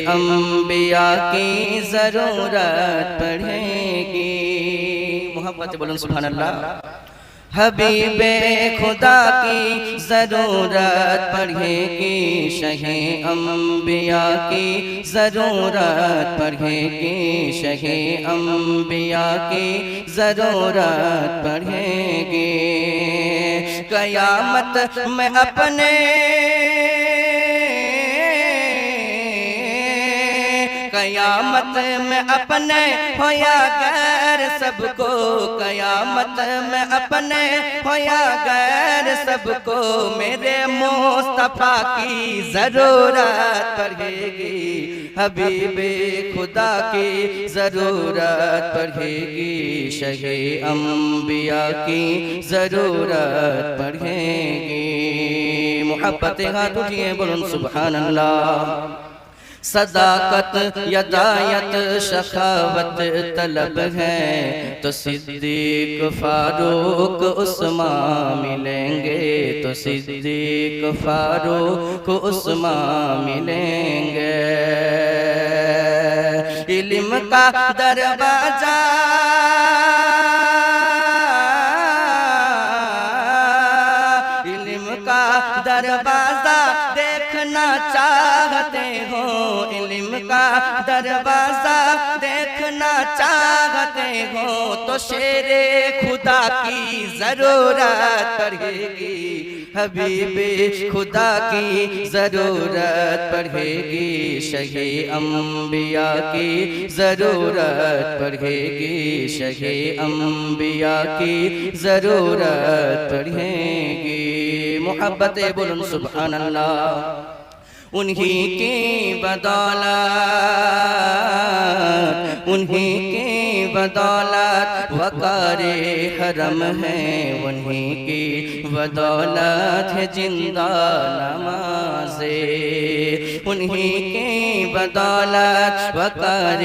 انبیاء کی ضرورت پڑے گی۔ محبت بولن سبحان اللہ۔ حبیب خدا کی ضرورت پڑے گی، شہ انبیاء کی ضرورت پڑے گی، شہ انبیاء کی ضرورت پڑے گی۔ قیامت میں اپنے قیامت میں اپنے ہو یا غیر سب کو، قیامت میں اپنے ہو یا غیر سب کو، میرے مصطفیٰ کی ضرورت پڑے گی، حبیب خدا کی ضرورت پڑے گی، شہ انبیاء کی ضرورت پڑے گی۔ محبت ہاتھ اٹھیے بولن سبحان اللہ۔ صداقت یدایت شخاوت طلب ہے تو صدیق فاروق عثمان ملیں گے، تو صدیق فاروق عثمان ملیں گے۔ علم کا دروازہ علم کا دروازہ دیکھنا چاہتے ہو، علم کا دروازہ دیکھنا چاہتے ہو تو شیر خدا کی ضرورت پڑے گی، حبیب خدا کی ضرورت پڑے گی، شہ انبیاء کی ضرورت پڑے گی، شہ انبیاء کی ضرورت پڑے گی۔ محبت بولن سبحان اللہ۔ انہی کی بدولت انہی کی بدولت وقار حرم ہے، انہی کی بدولت ہے زندہ نمازیں، انہی کی بدولت وقار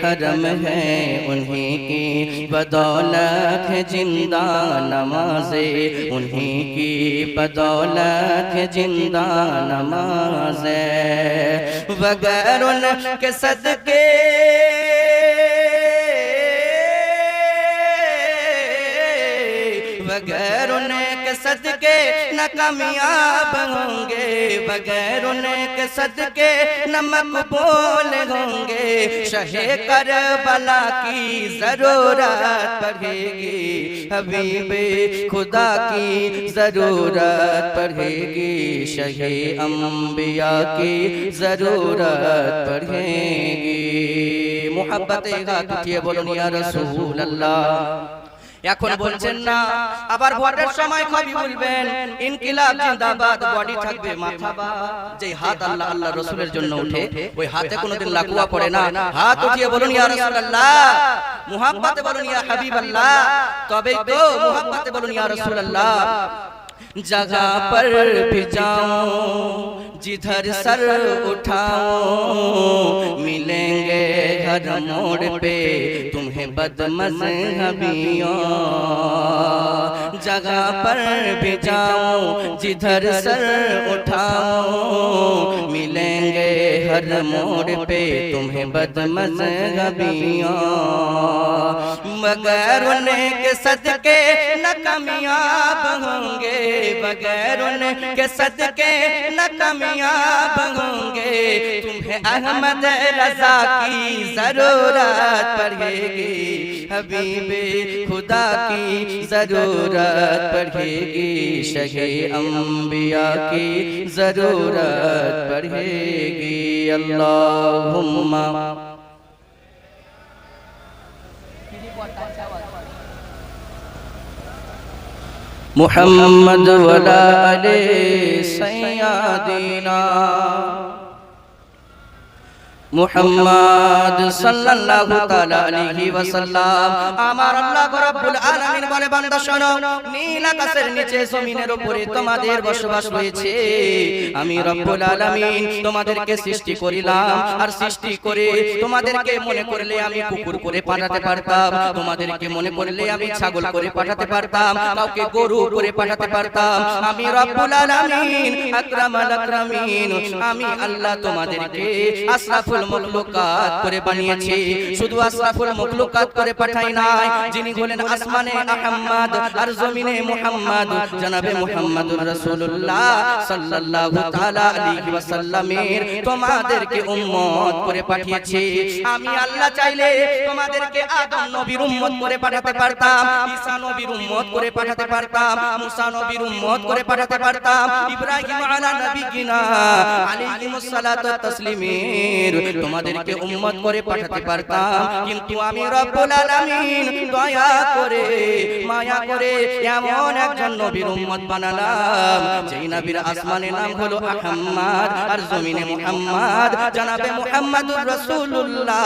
حرم ہے، انہی کی بدولت ہے زندہ نمازیں، انہی کی بدولت ہے زندہ نمازیں۔ بغیر ان کے صدقے بغیر ان کے صدقے نہ کامیاب ہوں گے، بغیر ان کے صدقے نہ مقبول ہوں گے، شہ کربلا کی ضرورت پڑے گی، حبیب خدا کی ضرورت پڑے گی، شہ انبیاء کی ضرورت پڑے گی۔ محبت ہاتھ اٹھیے بولن یا رسول اللہ۔ এখন বলছেন না, আবার ভোটের সময় কবি বলবেন ইনকিলাব জিন্দাবাদ, বডি থাকবে মাথাবা। যে হাত আল্লাহ আল্লাহ রাসূলের জন্য ওঠে ওই হাতে কোনোদিন লাকুয়া পড়ে না। হাত উঠিয়ে বলুন ইয়া রাসূলুল্লাহ, মুহাব্বতে বলুন ইয়া হাবিবাল্লাহ, তবেই তো মুহাব্বতে বলুন ইয়া রাসূলুল্লাহ। जगह पर भी जाऊं जिधर सर उठाऊं, मिलेंगे हर मोड़ पे तुम्हें बदमज़हबियों। जगह पर भी जाऊं जिधर सर उठाऊं, मिलेंगे हर मोड़ पे तुम्हें बदमज़हबियों। मगर उनके सदके न कामयाब होंगे, बगैर उनके सदके न कामयाब होंगे, तुम्हें अहमद रज़ा की ज़रूरत पड़ेगी, हबीब खुदा की ज़रूरत पड़ेगी, शह अंबिया की ज़रूरत पड़ेगी। अल्लाहुम्मा मुहम्मद वला आले सय्यदीना মুহাম্মদ সাল্লাল্লাহু তাআলা আলাইহি ওয়াসাল্লাম। আমার আল্লাহ রাব্বুল আলামিন বলে, বান্দা শোনো, নীল আকাশের নিচে জমিনের উপরে তোমাদের বসবাস রয়েছে। আমি রব্বুল আলামিন তোমাদেরকে সৃষ্টি করিলাম, আর সৃষ্টি করে তোমাদেরকে মনে করলে আমি কুকুর করে পাঠাতে পারতাম, তোমাদেরকে মনে করলে আমি ছাগল করে পাঠাতে পারতাম, কাউকে গরু করে পাঠাতে পারতাম। আমি রব্বুল আলামিন আকরামাল আকরামিন, আমি আল্লাহ তোমাদেরকে আশরাফুল মখলুকাত করে বানিয়েছি। শুধু আশরাফুল মখলুকাত করে পাঠাই নাই, যিনি হলেন আসমানে আহমদ আর জমিনে মুহাম্মদ, জনাবে মুহাম্মদুর রাসূলুল্লাহ সাল্লাল্লাহু তাআলা আলাইহি ওয়াসাল্লামের তোমাদেরকে উম্মত করে পাঠিয়েছি। আমি আল্লাহ চাইলে তোমাদেরকে আদম নবীর উম্মত করে পাঠাতে পারতাম, ঈসা নবীর উম্মত করে পাঠাতে পারতাম, মুসা নবীর উম্মত করে পাঠাতে পারতাম, ইব্রাহিম আলা নবিয়িনা আলাইহিমুস সালাতু ওয়াত তাসলিমের তোমাদেরকে উম্মত করে পাঠাতে পারতাম। কিন্তু আমি রব্বুল আলামিন দয়া করে মায়া করে এমন একজন নবীর উম্মত বানালাম, যেই নবীর আসমানে নাম হলো আহমদ আর জমিনে মুহাম্মদ, জনাবে মুহাম্মদুর রাসূলুল্লাহ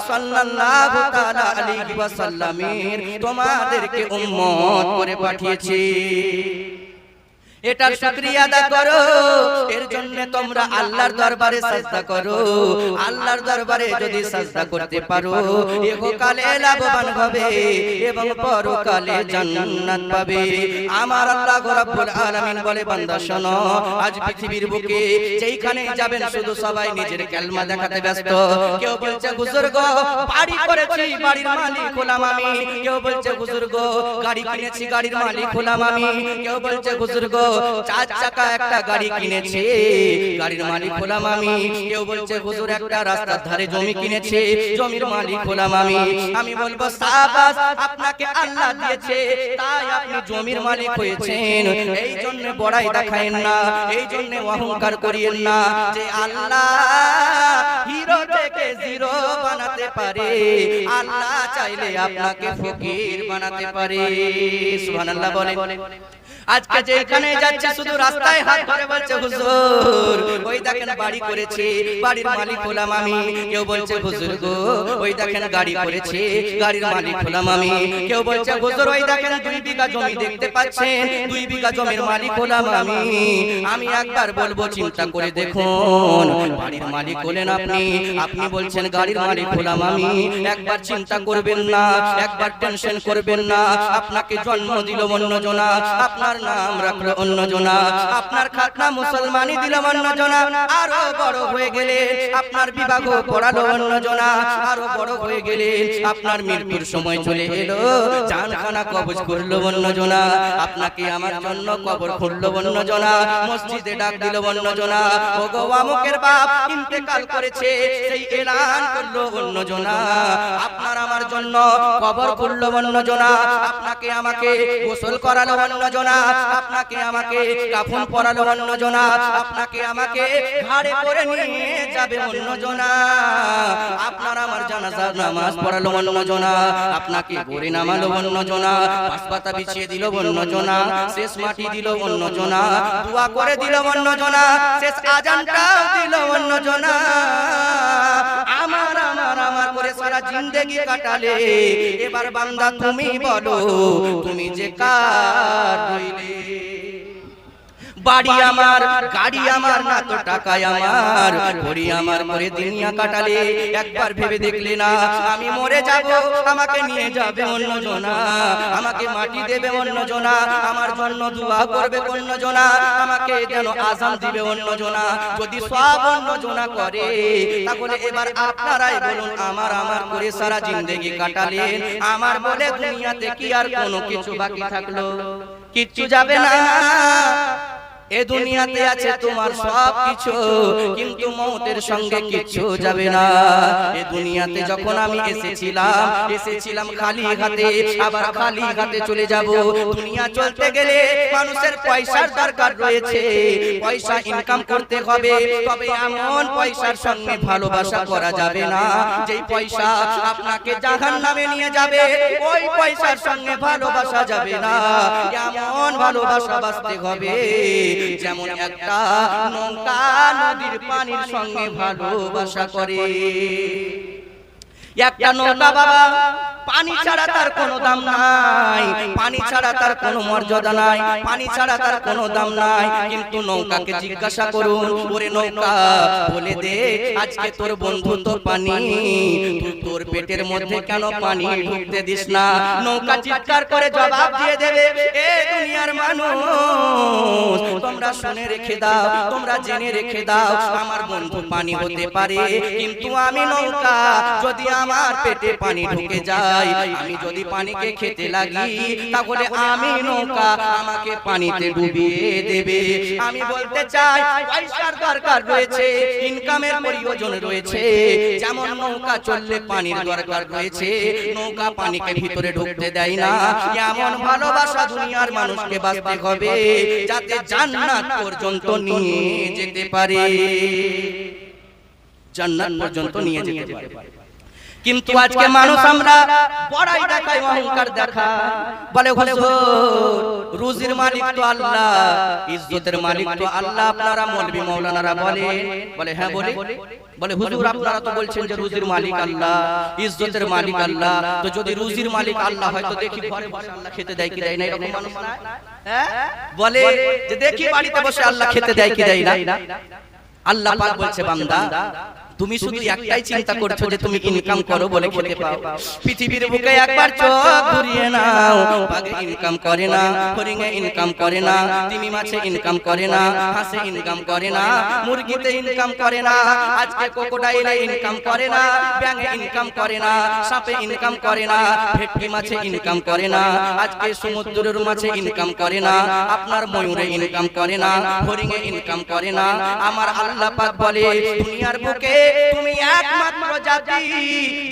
সাল্লাল্লাহু তাআলা আলাইহি ওয়াসাল্লামের তোমাদেরকে উম্মত করে পাঠিয়েছি। এটার শুকরিয়া আদা করো, এর জন্য তোমরা আল্লাহর দরবারে সাজদা করো। আল্লাহর দরবারে যদি সাজদা করতে পারো, ইহকালে লাভবান হবে এবং পরকালে জান্নাত পাবে। আমার আল্লাহ রাব্বুল আলামিন বলে, বান্দা শোনো, আজ পৃথিবীর বুকে যেইখানে যাবেন শুধু সবাই নিজের কালমা দেখাতে ব্যস্ত। কেউ বলছে হুজুর গো বাড়ি করেছি, বাড়ির মালিক হলাম আমি। কেউ বলছে হুজুর গো গাড়ি কিনেছি, গাড়ির মালিক হলাম আমি। কেউ বলছে হুজুর গো 4 চাকা একটা গাড়ি কিনেছে, গাড়ির মালিক হলাম আমি। কেউ বলছে হুজুর একটা রাস্তার ধারে জমি কিনেছে, জমির মালিক হলাম আমি। আমি বলবো সাবাস, আপনাকে আল্লাহ দিয়েছে তাই আপনি জমির মালিক হয়েছেন। এই জন্য বড়াই দেখায়েন না, এই জন্য অহংকার করিয়েন না যে আল্লাহ হিরো থেকে জিরো বানাতে পারে। আল্লাহ চাইলে আপনাকে ফকির বানাতে পারে। সুবহানাল্লাহ বলেন। আজকে যেখানে যাচ্ছে শুধু রাস্তায় হাত ধরে বলছে হুজুর ওই দেখেন বাড়ি করেছে, বাড়ির মালিক হলাম আমি। কেউ বলছে হুজুর গো ওই দেখেন গাড়ি করেছে, গাড়ির মালিক হলাম আমি। কেউ বলছে হুজুর ওই দেখেন 2 বিঘা জমি দেখতে পাচ্ছেন, 2 বিঘা জমির মালিক হলাম আমি। আমি একবার বলবো চিন্তা করে দেখুন, বাড়ির মালিক হলেন আপনি, আপনি বলছেন গাড়ির মালিক হলাম আমি। একবার চিন্তা করবেন না, একবার টেনশন করবেন না। আপনাকে জন্ম দিল অন্যজনা, আপনার নাম রাখলো অন্যজনা, আপনার খাতনা মুসলমানি দিল অন্যজনা, আরো বড় হয়ে গেলে আপনার বিবাহ পড়ালো অন্যজনা, আরো বড় হয়ে গেলে আপনার মৃত্যুর সময় চলে এলো, জানখানা কবজ করলো অন্যজনা, আপনাকে আমার জন্য কবর খুঁড়লো অন্যজনা, মসজিদে ডাক দিল অন্যজনা, ওগো আমুকের বাপ ইন্তেকাল করেছে সেই এলান করলো অন্যজনা, আপনার আমার জন্য কবর খুঁড়লো অন্যজনা, আপনাকে আমাকে গোসল করালো অন্যজনা, আপনাকে আমাকে কাফন পরালো অন্যজনা, আপনাকে আমাকে ঘাড়ে করে নিয়ে যাবে অন্যজনা, আপনার আমার জানাজার নামাজ পড়ালো অন্যজনা, আপনাকে গড়ে নামালো অন্যজনা, পাতা বিছিয়ে দিল অন্যজনা, শেষ মাটি দিল অন্যজনা, দোয়া করে দিল অন্যজনা, শেষ আজানটা দিল অন্যজনা। আমার আমার আমার করে সারা জিন্দেগি কাটালে, এবার বান্দা তুমি বলো তুমি যে কার রইলে। বাড়ি আমার, গাড়ি আমার, না তো টাকায় আমার, ঘড়ি আমার করে দুনিয়া কাটালে, একবার ভেবে দেখলে না আমি মরে যাব, আমাকে নিয়ে যাবে অন্যজনা, আমাকে মাটি দেবে অন্যজনা, আমার জন্য দোয়া করবে অন্যজনা, আমাকে যেন আযান দিবে অন্যজনা। যদি সব অন্যজনা করে তাহলে এবার আপনারাই বলুন আমার আমার করে সারা জিন্দেগি কাটালেন, আমার বলে দুনিয়াতে কি আর কোনো কিছু বাকি থাকলো? কিচ্ছু যাবে না। এ দুনিয়াতে আছে তোমার সব কিছু, কিন্তু মওতের সঙ্গে কিছু যাবে না। এ দুনিয়াতে যখন আমি এসেছিলাম খালি হাতে, আবার খালি হাতে চলে যাব। দুনিয়া চলতে গেলে মানুষের পয়সার দরকার রয়েছে, পয়সা ইনকাম করতে হবে, তবে এমন পয়সার সঙ্গে ভালোবাসা করা যাবে না যেই পয়সা আপনাকে জাহান্নামে নিয়ে যাবে। ওই পয়সার সঙ্গে ভালোবাসা যাবে না, এমন ভালোবাসা বাঁচতে হবে যেমন একটা নৌকা নদীর পানির সঙ্গে ভালোবাসা করে। একটা নৌকা বাবা পানি ছাড়া তার কোনো দাম নাই, পানি ছাড়া তার কোনো মর্যাদা নাই, পানি ছাড়া তার কোনো দাম নাই। কিন্তু নৌকাকে জিজ্ঞাসা করুন, ওরে নৌকা বলে দে আজকে তোর বন্ধু তো পানি, তুই তোর পেটের মধ্যে কেন পানি ঢুকতে দিস না? নৌকা চিৎকার করে জবাব দিয়ে দেবে, এ দুনিয়ার মানুষ তোমরা শুনে রেখে দাও, তোমরা জেনে রেখে দাও, আমার বন্ধু পানি হতে পারে, কিন্তু আমি নৌকা যদি আমার পেটে পানি ঢুকে যায়, আমি যদি পানিকে খেতে লাগি, তাহলে আমি নৌকা আমাকে পানিতে ডুবিয়ে দেবে। আমি বলতে চাই পয়সার দরকার রয়েছে, ইনকামের প্রয়োজন রয়েছে, যেমন নৌকা চললে পানির দরকার রয়েছে, নৌকা পানিকে ভিতরে ঢুকতে দেয় না। এমন ভালোবাসা দুনিয়ার মানুষকে বাঁচতে হবে যাতে জান্নাত পর্যন্ত নিয়ে যেতে পারে, জান্নাত পর্যন্ত নিয়ে যেতে পারে। কিন্তু আজকে মানুষ আমরা বড়াই দেখাই, অহংকার দেখাই, বলে হুজুর রুজির মালিক তো আল্লাহ, ইজ্জতের মালিক তো আল্লাহ। আপনারা মৌলভী মাওলানারা বলে হ্যাঁ বলে হুজুর আপনারা তো বলছেন যে রুজির মালিক আল্লাহ, ইজ্জতের মালিক আল্লাহ, তো যদি রুজির মালিক আল্লাহ হয় তো দেখি ঘরে বসে আল্লাহ খেতে দেয় কি দেয় না? এরকম মানুষ হ্যাঁ বলে যে দেখি বাড়িতে বসে আল্লাহ খেতে দেয় কি দেয় না? আল্লাহ পাক বলছে বান্দা তুমি শুধু একটাই চিন্তা করছো যে তুমি ইনকাম করো বলে খেতে পাও। পৃথিবীর বুকে একবার চোখ ঘুরিয়ে নাও, বাঘে ইনকাম করে না, হরিণে ইনকাম করে না, তিমি মাছে ইনকাম করে না, হাঁসে ইনকাম করে না, মুরগিতে ইনকাম করে না, আজকে ক্রোকোডাইলে ইনকাম করে না, ব্যাঙে ইনকাম করে না, সাপে ইনকাম করে না, ভেটকি মাছে ইনকাম করে না, আজকে সমুদ্রের মাছে ইনকাম করে না, আপনার ময়ূরে ইনকাম করে না, হরিণে ইনকাম করে না। আমার আল্লাহ পাক বলে দুনিয়ার বুকে তুমি একমাত্র জাতি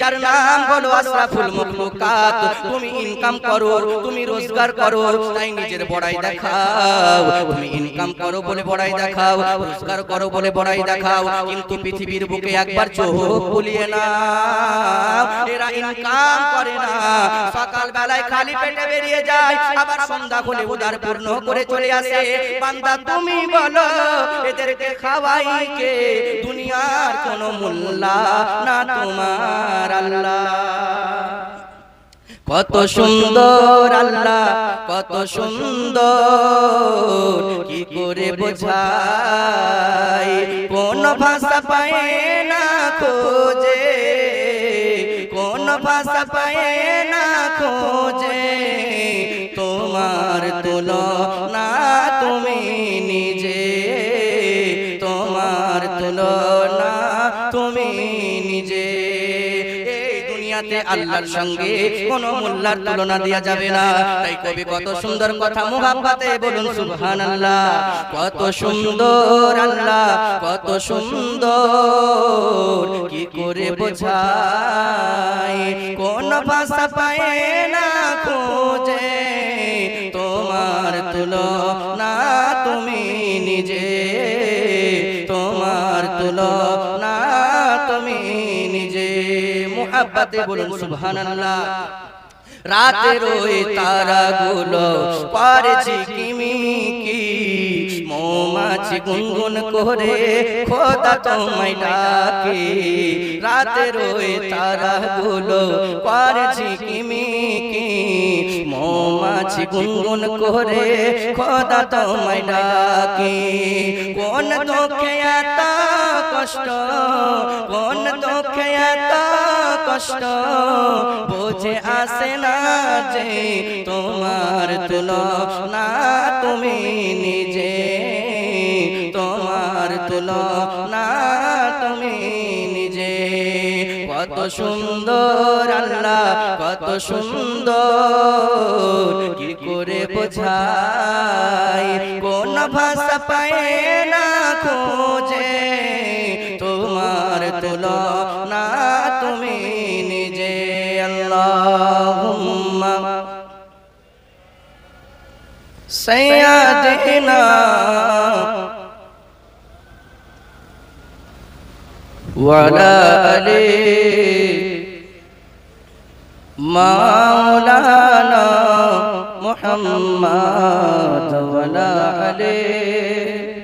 যার নাম হলো আশরাফুল মাখলুকাত। তুমি ইনকাম করো, তুমি রোজগার করো, তাই নিজের বড়াই দেখাও। তুমি ইনকাম করো বলে বড়াই দেখাও, রোজগার করো বলে বড়াই দেখাও, কিন্তু পৃথিবীর বুকে একবার চোখ খুলিয়ে নাও, এরা ইনকাম করে না, সকাল বেলায় খালি পেটে বেরিয়ে যায়, আবার সন্ধ্যা হলে উদার পূর্ণ করে চলে আসে। বান্দা তুমি বলো এদেরকে খাওয়াই কে? দুনিয়ার কোন মোল্লা না তোমার আল্লাহ। কত সুন্দর আল্লাহ, কত সুন্দর, কি করে বোঝাই, কোন ভাষা পায় না খোঁজে, কোন ভাষা পায় না খোঁজে, তোমার তুলনা তুমি নিজে, তোমার তুলনা তুমি নিজে। এই দুনিয়াতে আল্লাহর সঙ্গে কোনো মোল্লার তুলনা দেয়া যাবে না। তাই কবি কত সুন্দর কথা মুহাব্বতে বলুন সুবহানাল্লাহ। কত সুন্দর আল্লাহ, কত সুন্দর, কি করে বোঝাই, কোন ভাষা পায় না খোঁজে, তোমার তুলনা তুমি নিজে, তোমার তুলনা তুমি নিজে। মুহাব্বতে বলুন সুবহানাল্লাহ। রাতের ওই তারাগুলো করে ঝিকিমিকি, মৌমাছি গুনগুন করে খোদা তোমায় ডাকে। রাতের ওই তারাগুলো করে ঝিকিমিকি, মৌমাছি গুনগুন করে খোদা তোমায় ডাকে। কোন দুঃখে এত কষ্ট, কোন দুঃখে এত কষ্ট, বোঝে আসে না যে তোমার তুলনা তুমি নিজে, তোমার তুলনা তুমি নিজে। কত সুন্দর আল্লাহ, কত সুন্দর, কি করে বোঝাই, কোন ভাষা পায় না খোঁজে, তোমার তুলনা তুমি নিজে। আল্লাহুম্মা সাইয়্যিদিনা ওয়া আলা আলি মাওলানা محمد وعلى آله